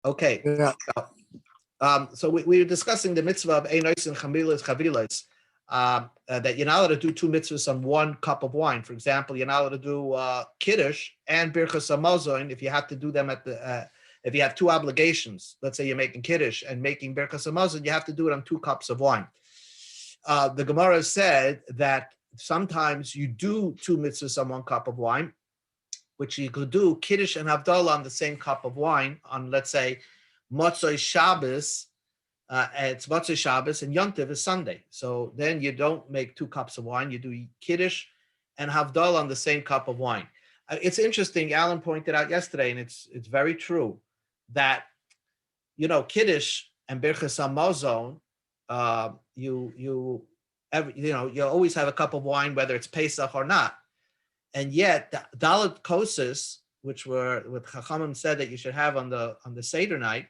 Okay. Yeah. So we were discussing the mitzvah of Einois and Chavilas, that you're not allowed to do two mitzvahs on one cup of wine. For example, you're not allowed to do Kiddush and Birchas Hamazon if you have to do them at the, if you have two obligations. Let's say you're making Kiddush and making Birchas Hamazon, you have to do it on 2 cups of wine. The Gemara said that sometimes you do 2 mitzvahs on 1 cup of wine, which you could do Kiddush and Havdalah on the same cup of wine on, let's say, Motzei Shabbos, it's Motzei Shabbos, and Yom Tov is Sunday. So then you don't make 2 cups of wine. You do Kiddush and Havdalah on the same cup of wine. It's interesting. Alan pointed out yesterday, and it's very true, that Kiddush and Birchas Hamazon, you always have a cup of wine, whether it's Pesach or not. And yet, the Dalet Koses, which Chachamim said that you should have on the Seder night,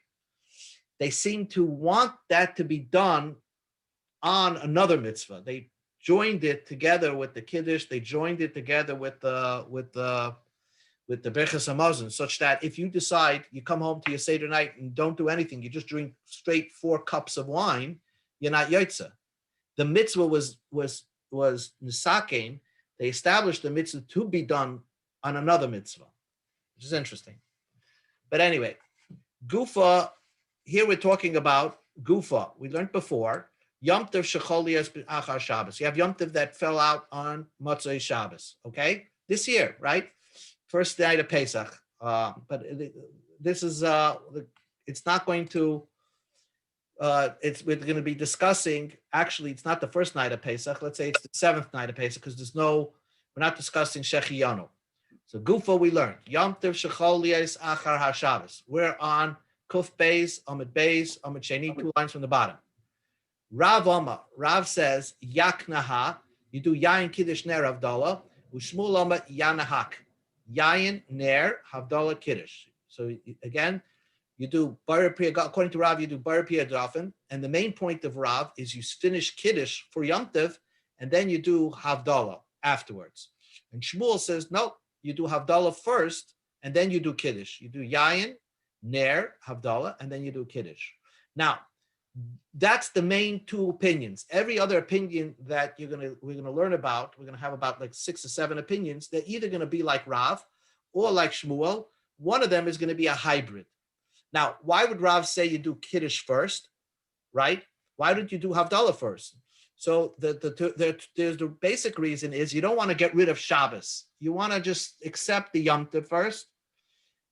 they seem to want that to be done on another mitzvah. They joined it together with the Kiddush. They joined it together with the Birchas Hamazon, such that if you decide you come home to your Seder night and don't do anything, you just drink straight 4 cups of wine, you're not Yotze. The mitzvah was Nisakein. They established the mitzvah to be done on another mitzvah, which is interesting. But anyway, Gufa, here we're talking about Gufa. We learned before, Yom Tov Shecholias Achar Shabbos. You have Yom Tov that fell out on Motzei Shabbos, okay? This year, right? First night of Pesach. But this is, it's not going to, we're going to be discussing, actually, it's not the first night of Pesach. Let's say it's the 7th night of Pesach, because we're not discussing Shechiyanu. So Gufa we learned. Yom Tov Shecholias Achar HaShabbos. We're on Kuf Beis, Amid Beis, Amid Sheni, 2 lines from the bottom. Rav says, Yaknaha, you do Yayin Kiddush Ner Havdalah, Ushmul Oma Yanahak. Yayin Ner Havdalah Kiddush. So again, you do Bar Priya, according to Rav, you do Bar Priya Dafen, and the main point of Rav is you finish Kiddush for Yom Tov, and then you do Havdalah afterwards. And Shmuel says, no, you do Havdalah first, and then you do Kiddush. You do Yayin, Ner, Havdalah, and then you do Kiddush. Now, that's the main 2 opinions. Every other opinion that we're gonna learn about, we're gonna have about like 6 or 7 opinions. They're either gonna be like Rav or like Shmuel. One of them is gonna be a hybrid. Now, why would Rav say you do Kiddush first, right? Why don't you do Havdalah first? So the basic reason is you don't want to get rid of Shabbos. You want to just accept the Yom Tov first,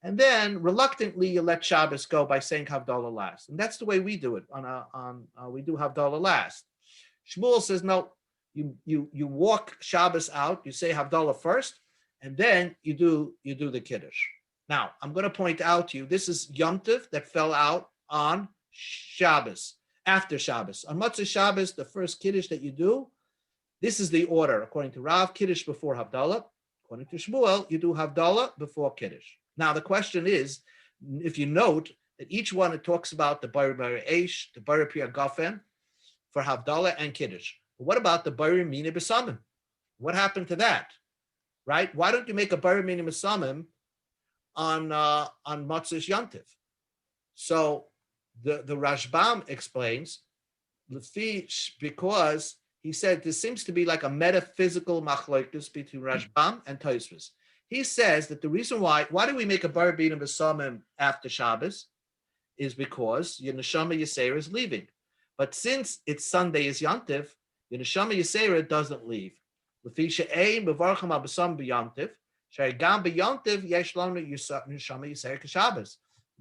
and then reluctantly you let Shabbos go by saying Havdalah last. And that's the way we do it. We do Havdalah last. Shmuel says no. You walk Shabbos out. You say Havdalah first, and then you do the Kiddush. Now I'm going to point out to you this is Yom Tov that fell out on Shabbos. After Shabbos. On Motzei Shabbos, the first Kiddush that you do, this is the order. According to Rav, Kiddush before Havdalah. According to Shmuel, you do Havdalah before Kiddush. Now, the question is, if you note that each one, it talks about the Bar Eish, the Bar Priya Gafen, for Havdalah and Kiddush. But what about the Bar Mina B'Samim? What happened to that? Right? Why don't you make a Bar Mina B'Samim on Motzei Yom Tov? So, the Rashbam explains, because he said there seems to be like a metaphysical machlokes between Rashbam and Tosfos. He says that the reason why do we make a bar bina b'samim after Shabbos is because your neshama yisera is leaving. But since it's Sunday is Yom Tov, your neshama yisera doesn't leave.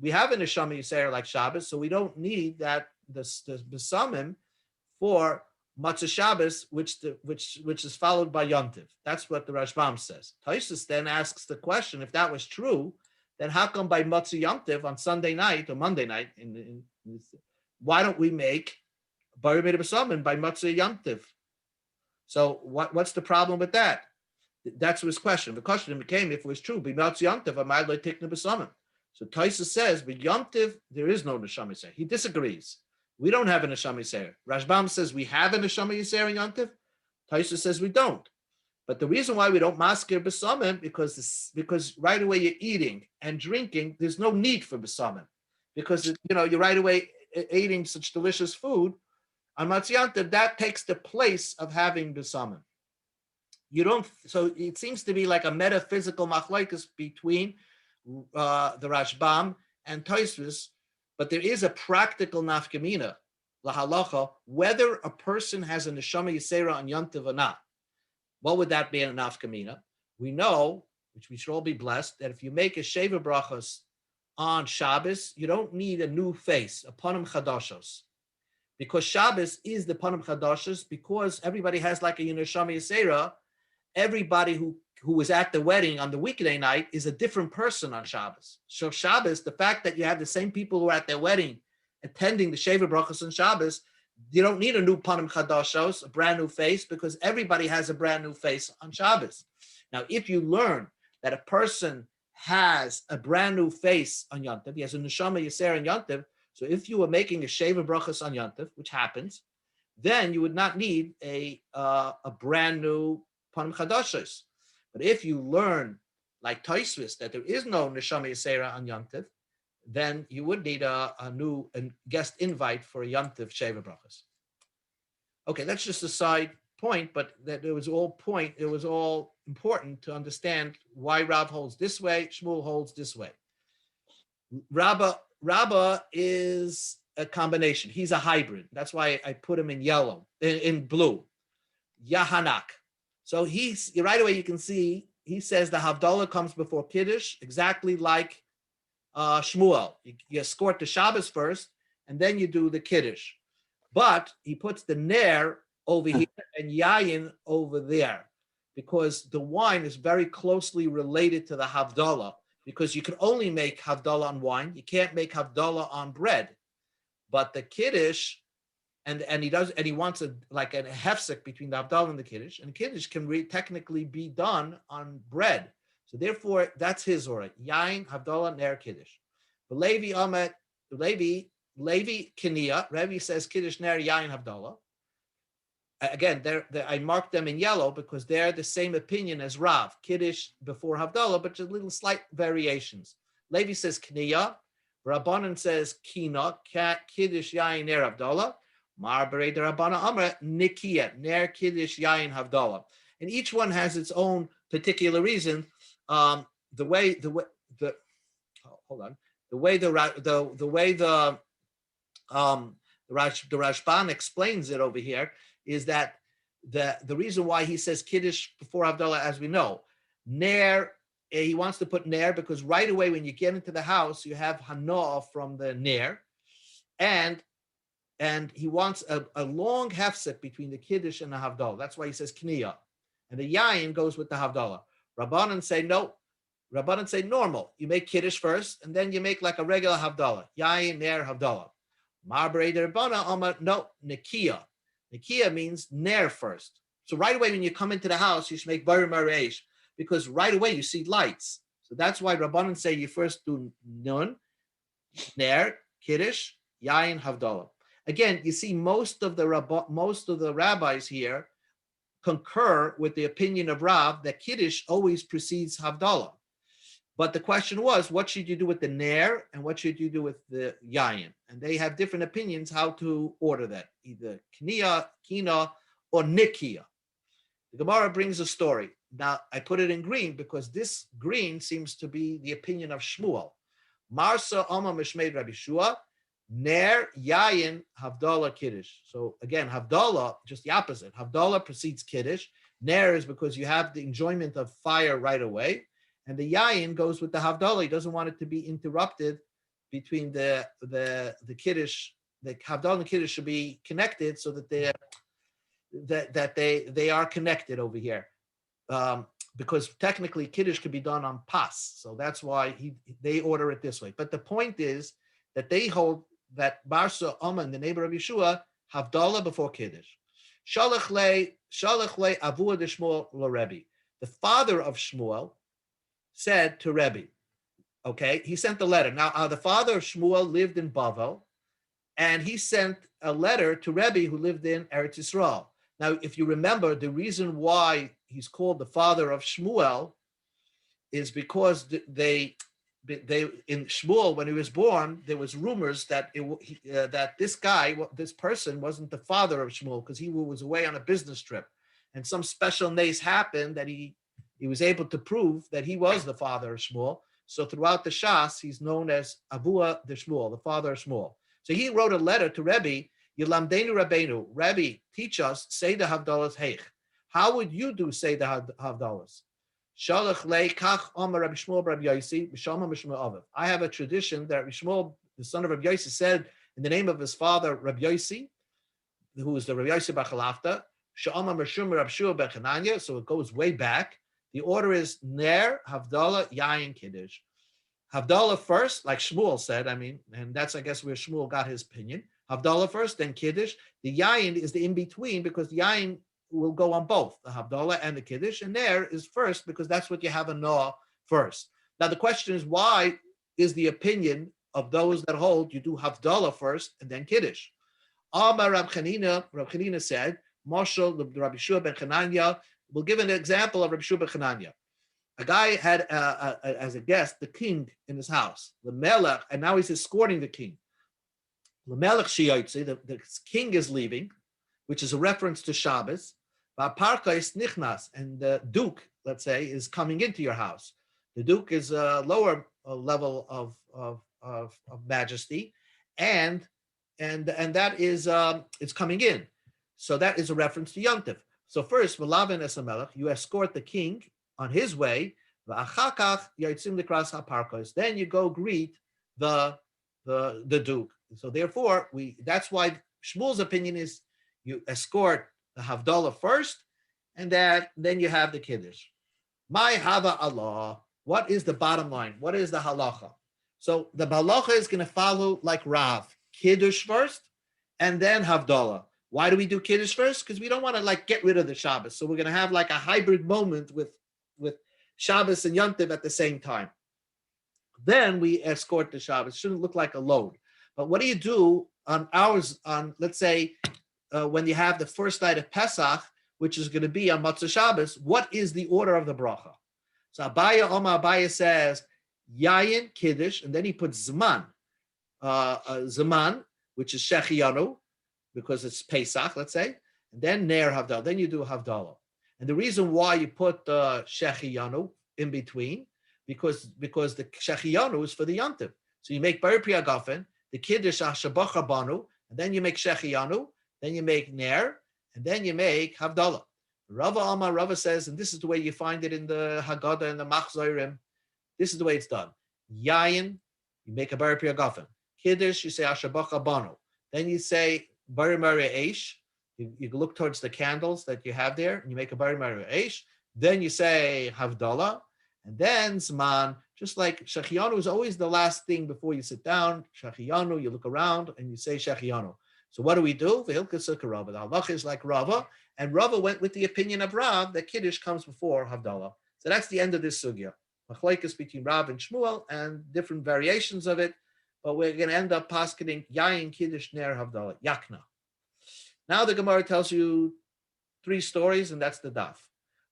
We have a neshama yisera like Shabbos, so we don't need that the b'samim for Matzah Shabbos, which is followed by Yom Tov. That's what the Rashbam says. Tosfos then asks the question: if that was true, then how come by Matzah Yom Tov on Sunday night or Monday night, why don't we make Bar Mitzvah B'Samim by Matzah Yom Tov? So what's the problem with that? That's his question. The question became, if it was true, by Matzah Yom Tov, I might like Tikna B'Samim. So Tosfos says, by Yom Tov there is no neshama yisera. He disagrees. We don't have a neshama yisera. Rashbam says we have a neshama yisera in Yom Tov. Tosfos says we don't. But the reason why we don't maskir b'samim because right away you're eating and drinking. There's no need for b'samim. because you're right away eating such delicious food on Matzianta. That takes the place of having besamim. You don't. So it seems to be like a metaphysical machlokes between the Rashbam and Tosfos, but there is a practical nafkamina lahalacha whether a person has a neshama yisera on Yontiv or not. What would that be in a nafkamina? We know, which we should all be blessed, that if you make a sheva brachos on Shabbos, you don't need a new face, a panim chadashos, because Shabbos is the panim chadashos, because everybody has like a neshama yisera. Everybody who was at the wedding on the weekday night is a different person on Shabbos. So Shabbos, the fact that you have the same people who are at their wedding attending the Sheva Brachos on Shabbos, you don't need a new Panim Chadashos, a brand new face, because everybody has a brand new face on Shabbos. Now, if you learn that a person has a brand new face on Yontiv, he has a Neshama Yisera on Yontiv, so if you were making a Sheva Brachos on Yontiv, which happens, then you would not need a brand new Panim Chadashos. But if you learn, like Tosfos, that there is no Neshama Yisera on Yontiv, then you would need a new guest invite for a Yontiv Sheva Brachos. Okay, that's just a side point, but that it was all important to understand why Rav holds this way, Shmuel holds this way. Rabba is a combination. He's a hybrid. That's why I put him in yellow, in blue. Yahanak. So he's right away. You can see he says the Havdalah comes before Kiddush, exactly like Shmuel. You escort the Shabbos first, and then you do the Kiddush. But he puts the Ner over here and Yayin over there, because the wine is very closely related to the Havdalah, because you can only make Havdalah on wine. You can't make Havdalah on bread. But the Kiddush, and he wants a hefsek between the Havdalah and the Kiddush, and the Kiddush can technically be done on bread. So therefore, that's his order. Yain, Havdalah, Ner, Kiddush. But Levi Kiniya, Rebbe says Kiddush, Ner, Yain, Havdalah. Again, I marked them in yellow because they're the same opinion as Rav. Kiddush before Havdalah, but just little slight variations. Levi says Kiniya. Rabbanan says Kina, Kiddush, Yain, Ner, Havdalah. Mar Berei Rabbana Amra Nikia Ner Kiddush Yain Havdalah, and each one has its own particular reason. The way the Rashban explains it over here is that the reason why he says Kiddush before Havdalah, as we know, Ner, he wants to put Ner because right away when you get into the house you have Hanoah from the Ner, and he wants a long hefsek between the Kiddush and the Havdalah. That's why he says Kniya. And the Yayin goes with the Havdalah. Rabbanan say no. Rabbanan say normal. You make Kiddush first, and then you make like a regular Havdalah. Yayin, Ner, Havdalah. Mar Berei Rabbana Amar, no, Nikiya. Nikiya means Ner first. So right away when you come into the house, you should make Bar Mareish, because right away you see lights. So that's why Rabbanan say you first do Nun, Ner, Kiddush, Yayin, Havdalah. Again, you see most of the rabbis here concur with the opinion of Rav that Kiddush always precedes Havdalah. But the question was, what should you do with the Ner and what should you do with the Yayin? And they have different opinions how to order that, either Kniya, Kina, or Nikia. The Gemara brings a story. Now, I put it in green because this green seems to be the opinion of Shmuel. Marsa Oma Mishmeid Rabbi Shua, Ner, Yayin, Havdalah, Kiddush. So again, Havdalah, just the opposite. Havdalah precedes Kiddush. Ner is because you have the enjoyment of fire right away. And the Yayin goes with the Havdalah. He doesn't want it to be interrupted between the Kiddush. The Havdalah and Kiddush should be connected so that they are connected over here. Because technically Kiddush could be done on Pas. So that's why they order it this way. But the point is that they hold that Barsa Oman, the neighbor of Yeshua, Havdalah before Kiddush. Shalach le Avua de Shmuel le Rebbe. The father of Shmuel said to Rebbe, okay, he sent a letter. Now, the father of Shmuel lived in Bavel, and he sent a letter to Rebbe who lived in Eretz Yisrael. Now, if you remember, the reason why he's called the father of Shmuel is because they in Shmuel when he was born, there was rumors that that this person wasn't the father of Shmuel because he was away on a business trip, and some special nace happened that he was able to prove that he was the father of Shmuel. So throughout the Shas, he's known as Avua the Shmuel, the father of Shmuel. So he wrote a letter to Rebbe, Yilamdenu Rabbeinu, Rebbe, teach us Seder Havdalas Heich. How would you do Seder Havdalas? Shalach le kach Amar Rabbi Shmuel Rabbi Yosi b'Shama Mishma Aviv. I have a tradition that Rabbi Shmuel, the son of Rabbi Yosi, said in the name of his father Rabbi Yosi, who is the Rabbi Yosi Bachalafta, Sha'ama Mishum Rabbi Shua Bechananya. So it goes way back. The order is Ner, Havdalah, Yayin, Kiddush. Havdalah first, like Shmuel said. I mean, and that's I guess where Shmuel got his opinion. Havdalah first, then Kiddush. The Yayin is the in between because the Yayin will go on both the Havdalah and the Kiddush, and there is first because that's what you have a Noah first. Now the question is, why is the opinion of those that hold you do Havdalah first and then Kiddush? Amar Rab Chanina said, Marshal Rabbi Shua ben Chananya. We'll give an example of Rabbi Shua ben Chananya. A guy had as a guest the king in his house, the Melech, and now he's escorting the king. The Melech Shiyotzi, the king is leaving, which is a reference to Shabbos. Parkais nichnas, and the duke, let's say, is coming into your house. The duke is a lower level of majesty, and that is it's coming in. So that is a reference to Yom Tov. So first, Malavin Esamelech, you escort the king on his way. Then you go greet the duke. So therefore, that's why Shmuel's opinion is you escort the Havdalah first, and then you have the Kiddush. My Hava Allah, what is the bottom line? What is the halacha? So the halacha is going to follow like Rav, Kiddush first, and then Havdalah. Why do we do Kiddush first? Because we don't want to like get rid of the Shabbos. So we're going to have like a hybrid moment with Shabbos and Yom Tov at the same time. Then we escort the Shabbos. It shouldn't look like a load. But what do you do on hours, let's say, when you have the first night of Pesach, which is going to be on Matzah Shabbos? What is the order of the bracha? So Abaya says, Yayin, Kiddush, and then he puts Zman. Zman, which is Shechiyanu, because it's Pesach, let's say, and then Ner Havdalah. Then you do Havdalah. And the reason why you put Shechiyanu in between, because the Shechiyanu is for the Yom Tov. So you make Bar Priya Gafen, the Kiddush Hashabach Banu, and then you make Shechiyanu, then you make Ner, and then you make Havdalah. Rava says, and this is the way you find it in the Haggadah and the Machzorim, this is the way it's done. Yayin, you make a Bar Priya Gafen. Kiddush, you say Hashabach Banu. Then you say Bar Maria Eish. You look towards the candles that you have there, and you make a Bar Maria Eish. Then you say Havdalah, and then Zman, just like Shechiyanu is always the last thing before you sit down. Shechiyanu, you look around and you say Shechiyanu. So what do we do? The halacha is like Rava, and Rava went with the opinion of Rav that Kiddush comes before Havdalah. So that's the end of this sugya. Machlokes between Rav and Shmuel and different variations of it, but we're going to end up paskening Yayin, Kiddush, Ner, Havdalah, Yakna. Now the Gemara tells you 3 stories, and that's the daf.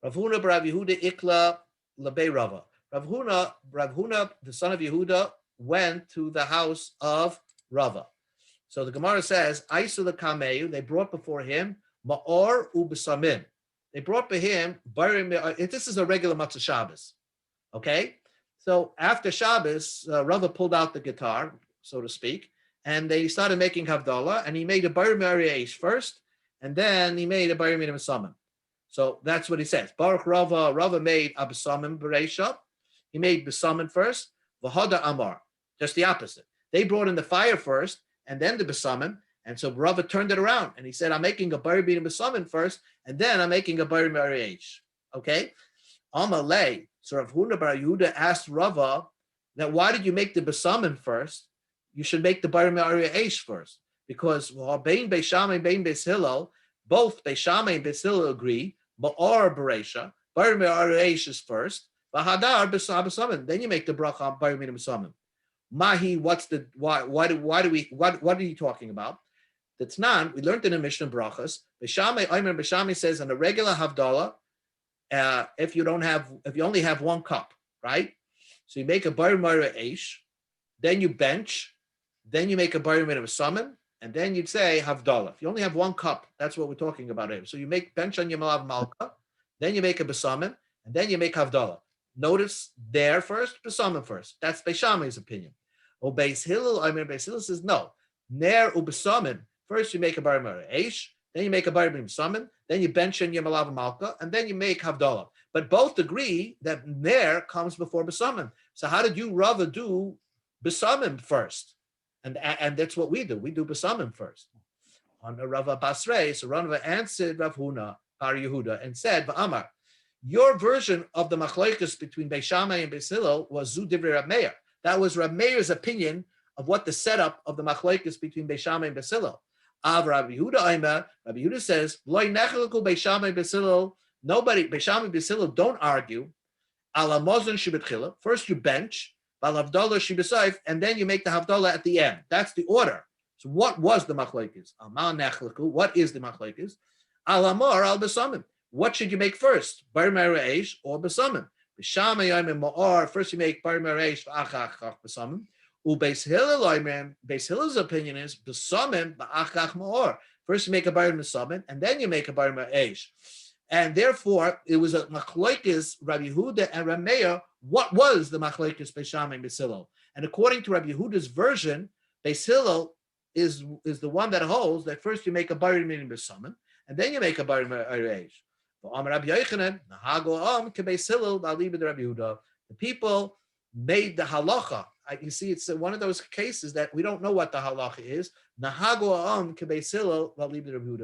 Rav Huna bar Rav Yehuda ikla labei Rava. Rav Huna, the son of Yehuda, went to the house of Rava. So the Gemara says, Aisu l'kameyu, they brought before him ma'or u'besamim. They brought for him, this is a regular Matzah Shabbos, okay? So after Shabbos, Rava pulled out the guitar, so to speak, and they started making Havdalah, and he made a Bar Maria Eish first, and then he made a Bar Minim Besamim. So that's what he says. Baruch Rava made a Besamim Bereisha. He made Besamim first, V'hada Amar, just the opposite. They brought in the fire first, and then the Besamim, and so Rava turned it around, and he said, I'm making a Bar Minim Besamim first, and then I'm making a Bar Maria Eish. Okay? Amalei. So Rav Huna bar Yehuda asked Rava, that why did you make the Besamim first? You should make the Bar Maria Eish first, because Bein Beis Shammai and Bein Beis Hillel, both Beis Shammai and Beis Hillel agree. Ma'or Bereisha, Bar Maria Eish is first. V'hadar Besamim. Then you make the bracha on Bar Minim Besamim. Mahi, what's the why? What are you talking about? That's not. We learned in the Mishnah brachas. Beis Shammai says on a regular Havdalah, if you only have 1 cup, right? So you make a bar mara eish, then you bench, then you make a bar mara summon, and then you'd say havdalah. If you only have one cup, that's what we're talking about here. So you make bench on your malav malka, then you make a besamen, and then you make havdalah. Notice there first, besamen first. That's Beis Shammai's opinion. Or Beis Hillel, Beis Hillel says no. Ner ubesamen. First you make a bar mara eish, then you make a bar mara besamen, then you bench on your malav malka, and then you make havdalah. But both agree that ner comes before besamen. So how did you rather do besamen first? And that's what we do. We do besamen first. On the Rava Basrei, so Rava answered Rav Huna, Bar Yehuda, and said, V'amar, your version of the machlokes between Beis Shammai and Beis Hillel was Zu Divrei Rav Meir. That was Rav Meir's opinion of what the setup of the machlokes between Beis Shammai and Beis Hillel. Av Rabbi Yehuda says, Loi nechelaku Beis Shammai Beis Hillel. Nobody, Beis Shammai Beis Hillel don't argue. Ala mozon shebetchila. First you bench, bal havdalah shebesayif, and then you make the havdalah at the end. That's the order. So what was the machlokes? Amal nechelaku. What is the machlokes? Ala mor al besamen. What should you make first? Bar mara eish or besamen? Beis Shammai yomim ma'or. First you make bar mara eish v'achach besamen. Beis Hillel's opinion is besamen ba'achach ma'or. First you make a bar besamen, and then you make a bar mara eish. And therefore, it was a machlokes, Rabbi Yehuda and Rabbi Meir. What was the machlokes Beis Shammai and Beis Hillel? And according to Rabbi Yehuda's version, Beis Hillel is the one that holds that first you make a bar meaning besamen, and then you make a bar eish. The people made the halacha. You see, it's one of those cases that we don't know what the halacha is.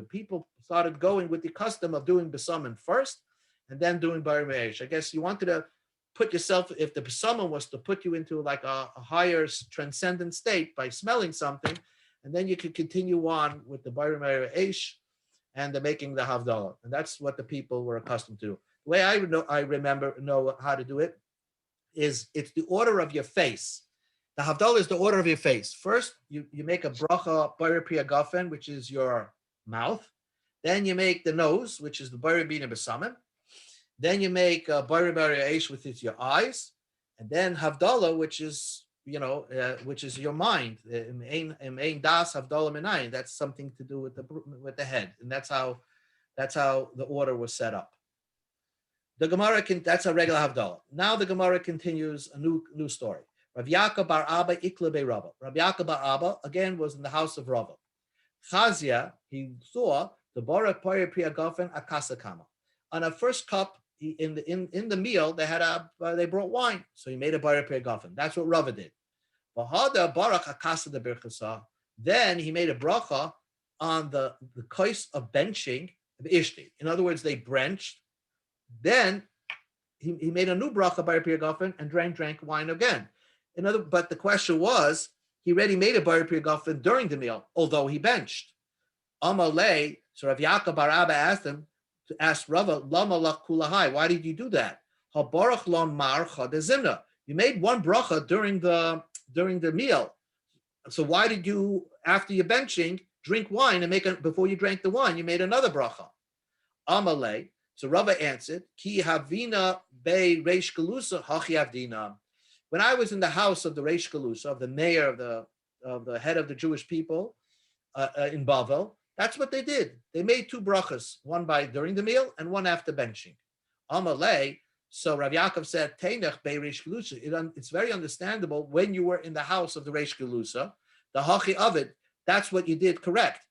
People started going with the custom of doing besamen first and then doing bar me'esh. I guess you wanted to put yourself, if the besamen was to put you into like a higher transcendent state by smelling something, and then you could continue on with the bar me'esh and the making the havdalah. And that's what the people were accustomed to. The way I remember how to do it is it's the order of your face. The havdalah is the order of your face. First, you make a bracha bar pri hagafen, which is your mouth. Then you make the nose, which is the bar bina besamen. Then you make bar eish, which is your eyes, and then havdalah, which is which is your mind. Im das havdalah minayin. That's something to do with the head, and that's how the order was set up. The Gemara that's a regular havdalah. Now the Gemara continues a new story. Rav Yaakov bar Abba ikla be Rava. Rav Yaakov bar Abba again was in the house of Rava. Chazia, he saw the bara pri hagafen akasa kama. On a first cup in the meal they brought wine, so he made a bara pri hagafen. That's what Rava did. V'hada barak akasa de birchasa. Then he made a bracha on the case of benching the ishti. In other words, they benched. Then he made a new bracha bar pri hagafen and drank wine again. But the question was, he already made a bar pri hagafen during the meal, although he benched. Amalei, so Rav Yaakov bar Abba asked Rava, Lama lach kulahai, why did you do that? Habarach lon mar chadezimna. You made one bracha during the meal. So why did you, after your benching, drink wine and before you drank the wine, you made another bracha? Amalei. So Rava answered, Ki havina be reish galusa hachi avdina. When I was in the house of the reish galusa, of the mayor of the head of the Jewish people in Bavel, that's what they did. They made two brachas, one during the meal and one after benching. Amalei. So Rav Yaakov said, Teinach be reish galusa. It's very understandable when you were in the house of the reish galusa, the hachi of it. That's what you did correct,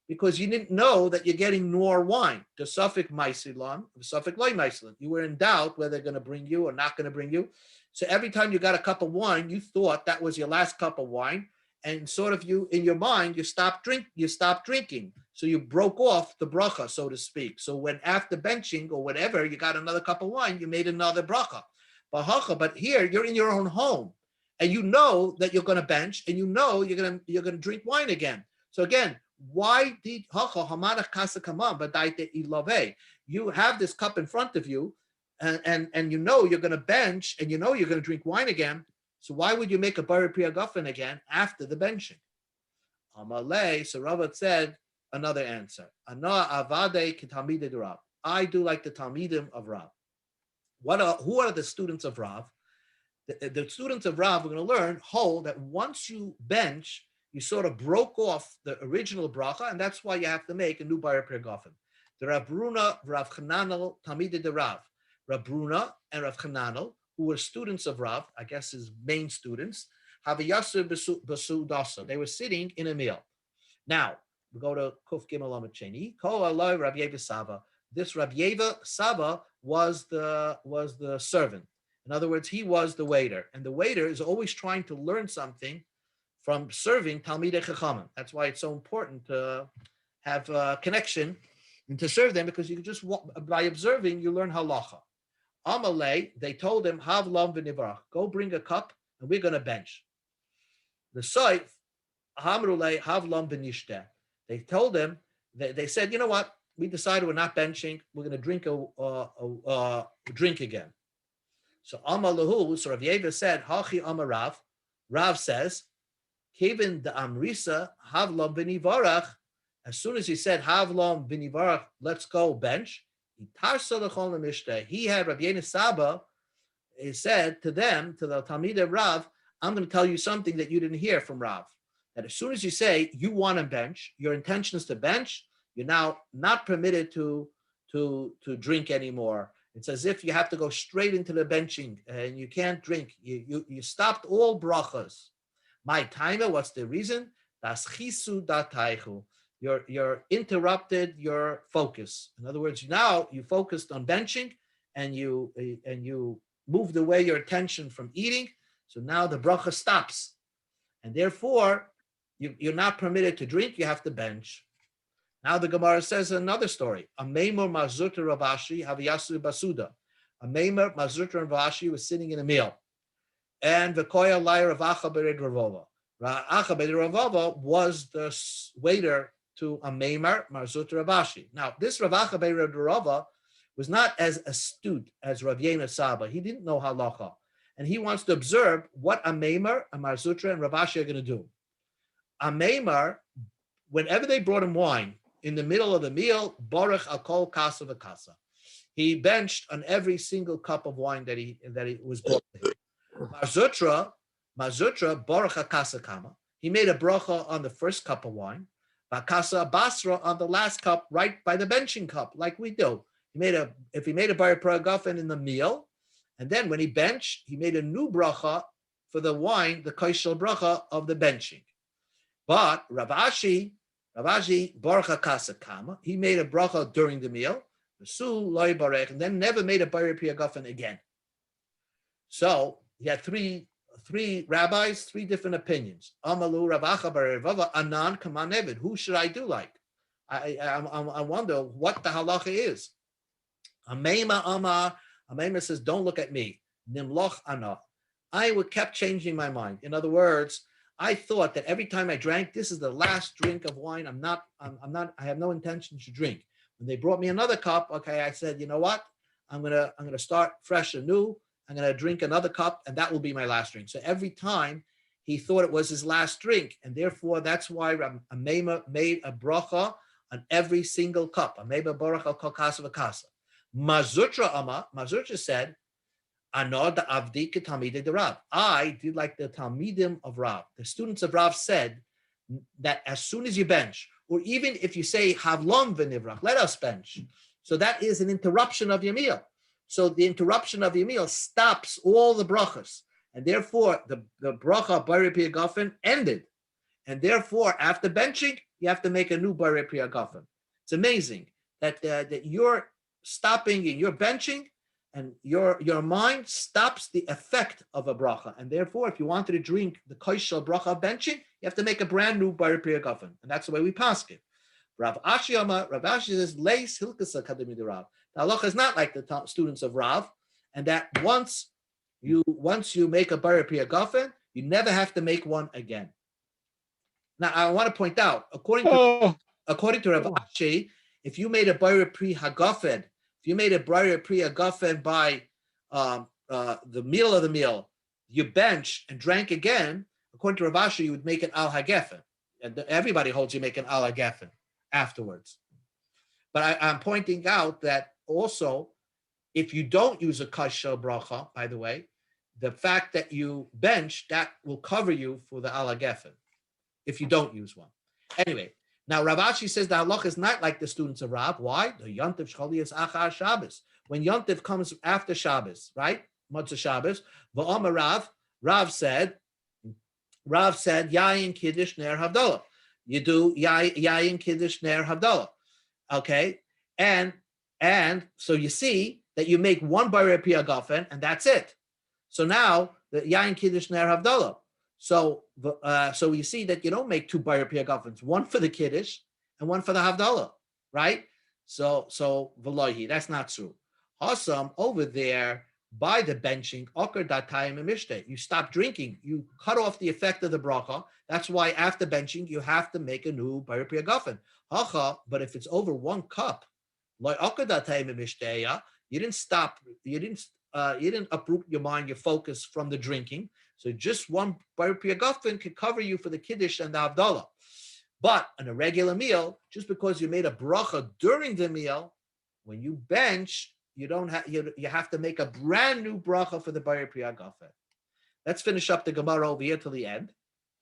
because you didn't know that you're getting nor wine. The suffix maisilan, the suffix loy maisilan. You were in doubt whether they're going to bring you or not going to bring you. So every time you got a cup of wine, you thought that was your last cup of wine, and sort of in your mind you stopped drinking. So you broke off the bracha, so to speak. So when after benching or whatever, you got another cup of wine, you made another bracha. But here you're in your own home, and you know that you're going to bench, and you know you're going to drink wine again. So again, why did you have this cup in front of you, and you know you're going to bench, and you know you're going to drink wine again? So why would you make a bar pri hagafen again after the benching? Amalei. So Rava said another answer. Ana avade kitamide Rav. I do like the Talmidim of Rav. Who are the students of Rav? The students of Rav, we're going to learn, hold that once you bench, you sort of broke off the original bracha, and that's why you have to make a new Bayer Pirgofen. The Rav Bruna, Rav Chananel, Talmidei de Rav. Rav Bruna and Rav Chananel, who were students of Rav, I guess his main students, Havayasu Basu Dasa. They were sitting in a meal. Now, we go to Kuf Gimel Amud Sheni. Ko Aloi Rav Yeva Saba. This Rav Yeva Saba was the servant. In other words, he was the waiter. And the waiter is always trying to learn something from serving Talmidei Chachamim. That's why it's so important to have a connection and to serve them, because you can just, by observing, you learn halacha. Amalei, they told him, Hav lam v'nivarach, go bring a cup and we're going to bench. The Soif, Hamrulei, Hav lam v'nishteh. They told him, they said, you know what? We decided we're not benching. We're going to drink a drink again. So Amalahu, so Rav Yeva said, Hachi Amarav. Rav says, Kevin the Amrisa, Havlam b'nivarach. As soon as he said Havlam b'nivarach, let's go bench. He had Rav Yena Saba. He said to them, to the Talmidei Rav, I'm going to tell you something that you didn't hear from Rav. That as soon as you say you want to bench, your intention is to bench, you're now not permitted to drink anymore. It's as if you have to go straight into the benching and you can't drink. You stopped all brachas. My timer, what's the reason? Das chisu dataichu. You're interrupted your focus. In other words, now you focused on benching and you moved away your attention from eating. So now the bracha stops. And therefore, you're not permitted to drink, you have to bench. Now the Gemara says another story. A Meimer Mazurta Ravashi Haviyasu Basuda. A Meimer Mazurta Ravashi was sitting in a meal. And V'koya Lai Ravacha Bered Ravova. Ravacha Bered Ravova was the waiter to a Meimer Mazurta Ravashi. Now, this Ravacha Bered Ravova was not as astute as Rav Yena Saba. He didn't know halacha. And he wants to observe what a Meimer, a Marzutra, and Ravashi are going to do. A Meimer, whenever they brought him wine, in the middle of the meal, Baruch Akol Kasa V'Kasa. He benched on every single cup of wine that he was brought to him. Marzutra, Baruch Akasa Kama. He made a bracha on the first cup of wine. Vakasa Basra on the last cup, right by the benching cup, like we do. If he made a Bar Pragafen in the meal, and then when he benched, he made a new bracha for the wine, the Kaishal bracha of the benching. But Ravashi, Baruch HaKasa Kama, he made a bracha during the meal, and then never made a Bar Pragafen again. So he had three rabbis, three different opinions. Amalu Ravacha Bar Rava Anan Kaman Evid. Who should I do like? I wonder what the halacha is. Amema says, don't look at me. Nimloch ana. I kept changing my mind. In other words, I thought that every time I drank, this is the last drink of wine. I have no intention to drink. When they brought me another cup, okay, I said, you know what? I'm gonna start fresh and new. I'm gonna drink another cup, and that will be my last drink. So every time he thought it was his last drink, and therefore that's why Amema made a bracha on every single cup. Amema baruch al kol kasa v'kasa. Mazutra said, Anod Avdi Talmidei de Rav. I did like the Talmidim of Rav. The students of Rav said that as soon as you bench, or even if you say Havlon v'nivrach, let us bench. So that is an interruption of your meal. So the interruption of your meal stops all the brachas, and therefore the bracha Bari Piyagafen ended. And therefore, after benching, you have to make a new Bari Piyagafen. It's amazing that you're stopping and you're benching, and your mind stops the effect of a bracha. And therefore, if you wanted to drink the koshel bracha of benching, you have to make a brand new Bar Priyagafen. And that's the way we pass it. Rav Ashi says, Leis Hilkasa Kadimid Rav. The halacha is not like the students of Rav, and that once you make a Bar Priyagafen, you never have to make one again. Now, I want to point out, according to Rav Ashi, if you made a Bar Priyagafen, if you made a Bar Priyagafen by the meal of the meal, you bench and drank again, according to Rav Ashi, you would make an al hagefen. And everybody holds you make an al hagefen afterwards. But I'm pointing out that also, if you don't use a kasher bracha, by the way, the fact that you bench, that will cover you for the ala gefen if you don't use one. Anyway, now Rav Ashi says the halacha is not like the students of Rav. Why? The Yontif Shchali is Achar Shabbos. When Yontif comes after Shabbos, right? Motzei Shabbos. V'Omer Rav said, Yayin Kiddush Ner Havdalah. You do Yayin Kiddush Ner Havdalah. Okay? And so you see that you make one Bayre Pia Gafen, and that's it. So now the Yayin Kiddush Ner Havdalah. So you see that you don't make two Bayre Pia Gafens, one for the Kiddush and one for the Havdalah, right? So Velohi, that's not true. Awesome, over there by the benching, Okar Datayim Mishte, you stop drinking, you cut off the effect of the bracha. That's why after benching, you have to make a new Bayre Pia Gafen. But if it's over 1 cup, like Okar Datayim Mishte, you didn't stop, you didn't uproot your mind, your focus from the drinking. So just one Bayre Pia Gafen can cover you for the Kiddush and the Havdalah. But on a regular meal, just because you made a bracha during the meal, when you bench, you don't have you have to make a brand new bracha for the Bayre Pia Gafen. Let's finish up the Gemara over here till the end.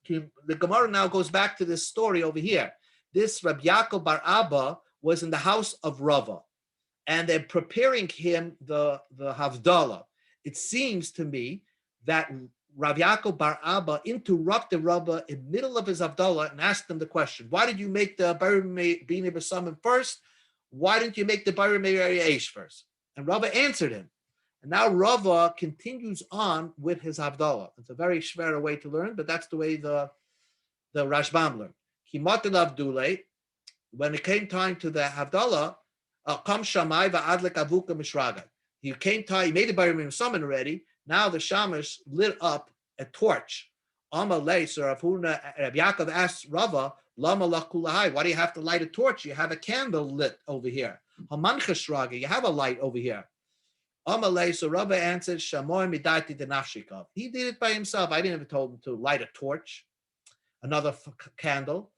The Gemara now goes back to this story over here. This Rabbi Yaakov bar Abba was in the house of Rava, and they're preparing him the Havdalah. It seems to me that Rav Yaakov bar Abba interrupted Rava in the middle of his Havdalah and asked him the question, why did you make the Bayre Bina B'Samim first? Why didn't you make the Bayre Meiri Eish first? And Rava answered him. And now Rava continues on with his Havdalah. It's a very schwer way to learn, but that's the way the Rashbam learned. Kimatil Avdule, when it came time to the Havdalah, Kam Shamai va'adlik avuka mishraga. He made the Bayre B'Samim already. Now the Shamash lit up a torch. Amalei, so Rav Yaakov asked Rava, Lama lakulahai, why do you have to light a torch? You have a candle lit over here. Haman cheshraga, you have a light over here. Amalei, so Rava answered, Shamoy midati denafshikov. He did it by himself. I didn't even told him to light a torch, another candle.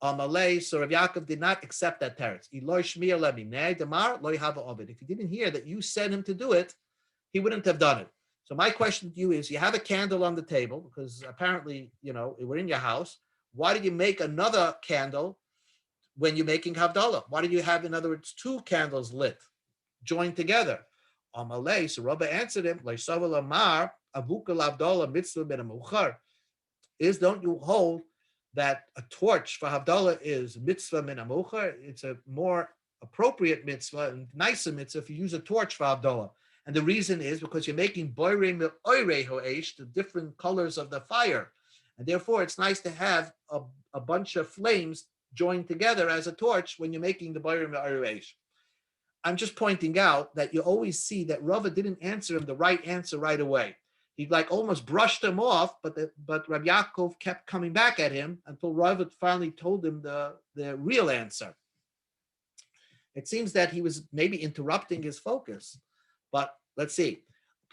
Amalei, so Rav Yaakov did not accept that teretz. If he didn't hear that you sent him to do it, he wouldn't have done it. So my question to you is, you have a candle on the table, because apparently, we're in your house. Why did you make another candle when you're making Havdalah? Why did you have, in other words, 2 candles lit, joined together? Amalei, so Rabbi answered him, don't you hold that a torch for Havdalah is mitzvah min amuchar? It's a more appropriate mitzvah and nicer mitzvah if you use a torch for Havdalah. And the reason is because you're making boirim oirei ho'esh, the different colors of the fire. And therefore, it's nice to have a bunch of flames joined together as a torch when you're making the boirim oirei. I'm just pointing out that you always see that Rava didn't answer him the right answer right away. He almost brushed him off, but Rabbi Yaakov kept coming back at him until Rava finally told him the real answer. It seems that he was maybe interrupting his focus. But let's see.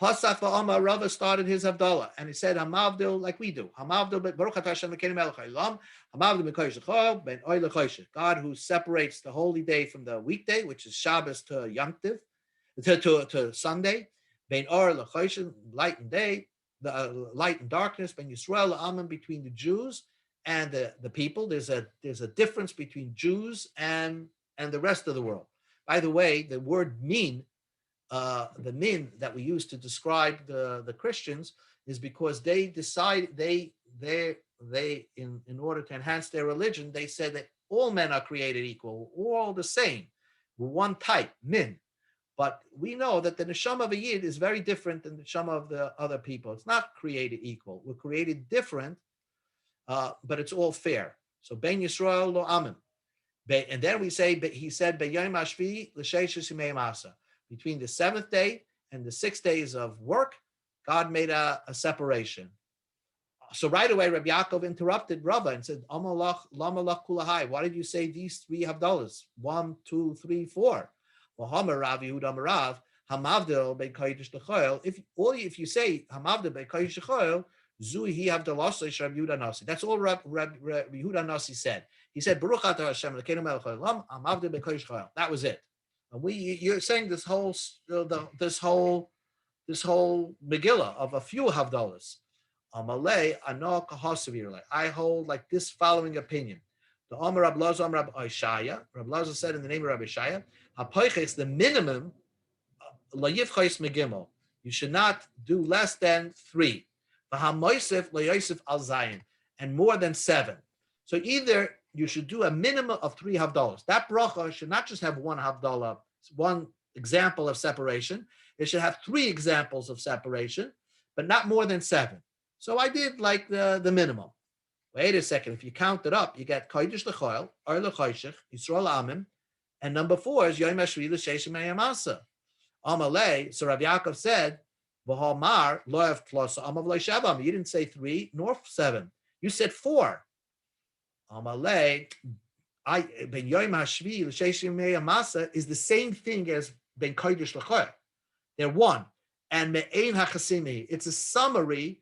Pasach va'amar, Rava started his Havdalah, and he said, Hamavdil, like we do. Hamavdil, Baruch atah Hashem Elokeinu melech haolam, Hamavdil b'kodesh l'chol, ben oy l'choshech. God who separates the holy day from the weekday, which is Shabbos to Yom Tov, to Sunday, ben or l'choshech, light and day, the light and darkness, ben Yisrael l'amim, between the Jews and the people. There's a difference between Jews and the rest of the world. By the way, the word min, the min that we use to describe the Christians, is because they decide they in order to enhance their religion, they said that all men are created equal, we're all the same, we're one type, min. But we know that the neshama of a yid is very different than the neshama of the other people. It's not created equal. We're created different, but it's all fair. So ben Yisrael lo amin. And then we say, he said, B'yom hashvi l'sheish yimei masa. Between the 7th day and the 6 days of work, God made a separation. So right away, Rabbi Yaakov interrupted Rava and said, Amalach, lamalach kulahai. Why did you say these 3 Havdalahs? 1, 2, 3, 4. Well, Hamar Rav Yehuda Marav, Hamavdil be'kodesh l'choil. If you say Hamavdil be'kodesh l'choil, Zui hi Havdalah Rav Yehuda Nasi. That's all Rav Yehuda Nasi said. He said, Baruch atah Hashem Elokeinu melech haolam, Hamavdil be'kodesh l'choil. That was it. You're saying this whole this whole Megillah of a few Havdalas. Amalei Anok Hasavirle. I hold like this following opinion. The Omer Rab Lazar, Rab Ishaya. Rab Lazar said in the name of Rab Ishaya, Hapoiches, the minimum, Layivchais Megimel. You should not do less than 3. Vahamoisef Layosef Al Zayin, and more than 7. So either you should do a minimum of 3 Havdalas. That bracha should not just have 1 Havdalah, one example of separation. It should have 3 examples of separation, but not more than 7. So I did like the minimum. Wait a second. If you count it up, you get Kodesh L'Choil, Or L'Choshech, Yisrael Amim, and number 4 is Yom HaShvi L'Sheshim Meyamasa. Amalei, so Rav Yaakov said, V'hamar Lo'ev Tlosa Amav Lo'Shabam. You didn't say 3 nor 7. You said 4. Amalei, Ben Yom HaShvi L'Sheshim Meyamasa is the same thing as Ben Kodesh L'Choil. They're one. And Me'ein HaChasimi, it's a summary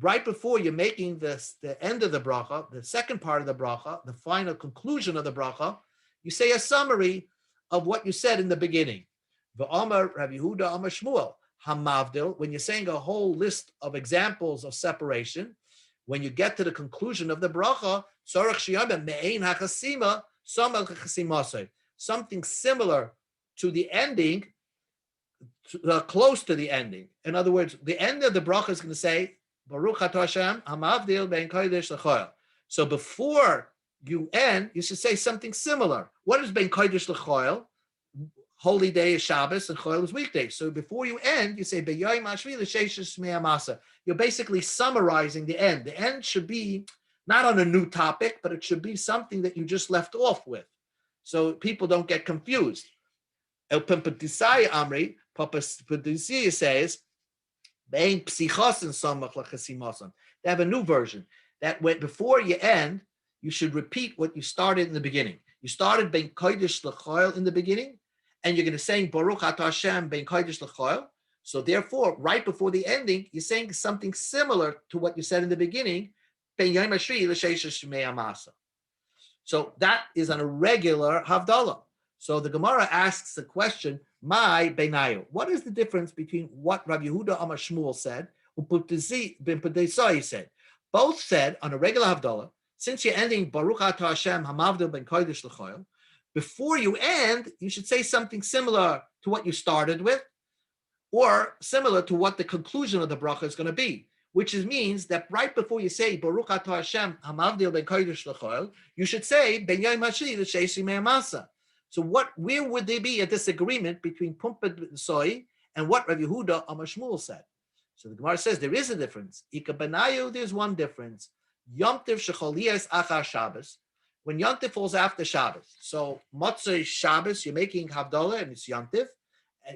right before you're making the end of the bracha, the second part of the bracha, the final conclusion of the bracha, you say a summary of what you said in the beginning. V'amar Rav Yehuda Amar Shmuel Hamavdil. When you're saying a whole list of examples of separation, when you get to the conclusion of the bracha, something similar to the ending, close to the ending. In other words, the end of the bracha is going to say, Baruch Atah Hashem, Hamavdil ben Kodesh L'Choil. So before you end, you should say something similar. What is ben Kodesh L'Choil? Holy day is Shabbos and Choil is weekday. So before you end, you say B'Yom HaShvi L'Sheish Shmei Amasa. You're basically summarizing the end. The end should be not on a new topic, but it should be something that you just left off with, so people don't get confused. El Pimpatisai Amri, Papa Padisia says, they have a new version that before you end, you should repeat what you started in the beginning. You started Ben Kodesh L'Choil in the beginning, and you're going to say Baruch Atah Hashem Ben Kodesh L'Choil. So therefore, right before the ending, you're saying something similar to what you said in the beginning, Ben Yom HaShvi L'Sheish Shmei Amasa. So that is on a regular Havdalah. So the Gemara asks the question, "My beinayu." What is the difference between what Rabbi Yehuda Amar Shmuel said and Ben Padesai said? Both said on a regular Havdalah, since you're ending Baruch Atah Hashem Hamavdil Ben Kodesh L'Choil, before you end, you should say something similar to what you started with, or similar to what the conclusion of the bracha is going to be. Which means that right before you say Baruch Atah Hashem Hamavdil Ben Kodesh L'Choil, you should say Ben Yom HaShvi L'Sheish Meyamasa. So where would there be a disagreement between Pumped Soy and what Rav Yehuda Amar Shmuel said? So the Gemara says there is a difference. Ika Benayu, there's one difference. Yom Tiv Shecholiyas Achar Shabbos. When Yom Tiv falls after Shabbos. So Motzei Shabbos, you're making Havdalah and it's Yom Tiv,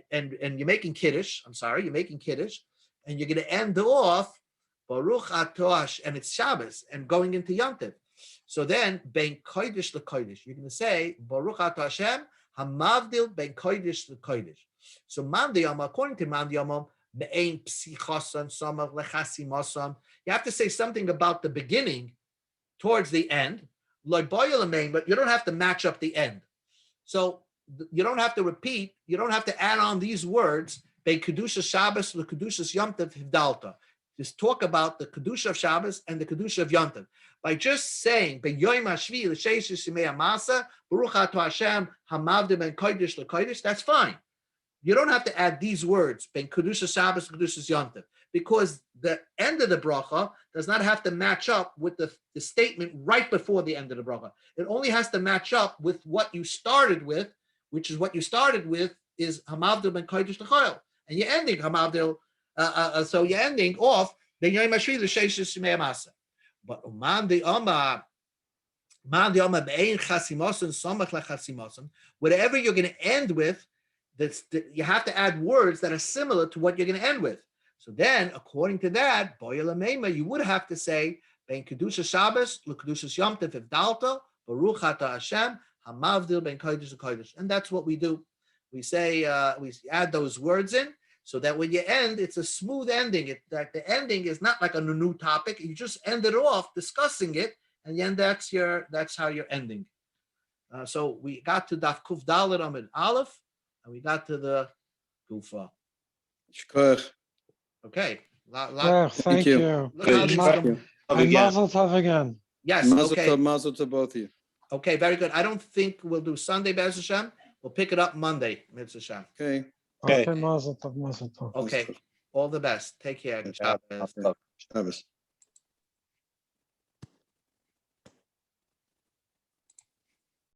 and you're making Kiddush. You're making Kiddush, and you're going to end off Baruch Atah, and it's Shabbos and going into Yom Tiv. So then, Ben Kodesh L'Kodesh, you're going to say, Baruch Atah Hashem, Hamavdil Ben Kodesh L'Kodesh. So Mandiyam, according to Mandiyam, Me'ein Psichosan Samach Lechasimosam, you have to say something about the beginning towards the end, like Boyalamein, but you don't have to match up the end. So you don't have to repeat, you don't have to add on these words, Ben Kedusha Shabbos L'Kedusha Yom Tov Hivdalta. Just talk about the Kedusha of Shabbos and the Kedusha of Yom Tov. By just saying, Ben Yom HaShvi L'Sheish Shmei Amasa, Baruch Atah Hashem, Hamavdil Ben Kodesh L'Kodesh, that's fine. You don't have to add these words, Ben Kedusha Shabbos, Kedusha Yom Tov, because the end of the bracha does not have to match up with the statement right before the end of the bracha. It only has to match up with what you started with, which is what you started with is Hamavdil Ben Kodesh L'Choil. And you're ending Hamavdil, so you're ending off Ben Yom HaShvi L'Sheish Shmei Amasa. But whatever you're going to end with, you have to add words that are similar to what you're going to end with. So then, according to that, you would have to say, Ben Kedusha Shabbos, L'Kedusha Yom Tov Hivdalta, Baruch Atah Hashem, Hamavdil Ben Kodesh L'Kodesh. And that's what we do. We say, we add those words in, so that when you end, it's a smooth ending. That the ending is not like on a new topic. You just end it off discussing it, and then that's how you're ending. So we got to Daf Kuf Dalet Amid Aleph, and we got to the Gufa. Okay. Thank you. Look how these Thank you. And Mazel Tov again. Yes. Okay. Mazel to both of you. Okay. Very good. I don't think we'll do Sunday, Be'ez Hashem. We'll pick it up Monday, Mitzvah Hashem. Okay. Okay, Mazel Tov, Mazel Tov. Okay. All the best. Take care. Shabbos.